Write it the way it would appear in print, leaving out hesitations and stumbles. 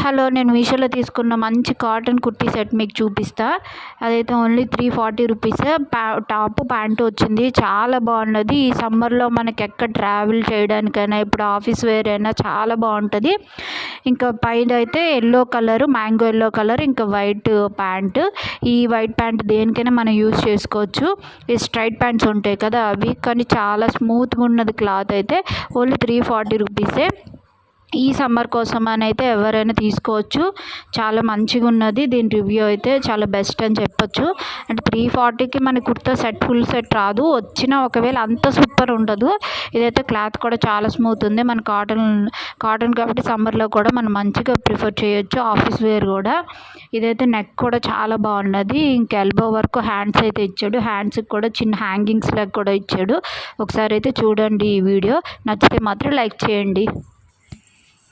Hello, నేను మీషోలో తీసుకున్న మంచి కాటన్ కుర్తీ సెట్ మీకు చూపిస్తా. అదైతే ఓన్లీ 340 రూపీసే. టాప్ ప్యాంటు వచ్చింది, చాలా బాగున్నది. ఈ సమ్మర్లో మనకి ఎక్కడ ట్రావెల్ చేయడానికైనా, ఇప్పుడు ఆఫీస్ వేర్ అయినా చాలా బాగుంటుంది. ఇంకా పైన అయితే yellow colour, mango yellow colour, ఇంకా వైట్ ప్యాంటు. ఈ వైట్ ప్యాంట్ దేనికైనా మనం యూజ్ చేసుకోవచ్చు. ఈ స్ట్రైట్ ప్యాంట్స్ ఉంటాయి కదా అవి, కానీ చాలా స్మూత్గా ఉన్నది క్లాత్ అయితే. ఓన్లీ 340 రూపీసే. ఈ సమ్మర్ కోసం అని అయితే ఎవరైనా తీసుకోవచ్చు. చాలా మంచిగా ఉన్నది. దీని రివ్యూ అయితే చాలా బెస్ట్ అని చెప్పొచ్చు. అంటే 340కి మన కుర్తా సెట్ ఫుల్ సెట్ రాదు, వచ్చినా ఒకవేళ అంత సూపర్ ఉండదు. ఇదైతే క్లాత్ కూడా చాలా స్మూత్ ఉంది. మన కాటన్ కాబట్టి సమ్మర్లో కూడా మనం మంచిగా ప్రిఫర్ చేయొచ్చు, ఆఫీస్ వేర్ కూడా. ఇదైతే నెక్ కూడా చాలా బాగున్నది. ఇంకా ఎల్బో వరకు హ్యాండ్స్ అయితే ఇచ్చాడు. హ్యాండ్స్కి కూడా చిన్న హ్యాంగింగ్స్ లాగా కూడా ఇచ్చాడు. ఒకసారి అయితే చూడండి ఈ వీడియో. నచ్చితే మాత్రం లైక్ చేయండి.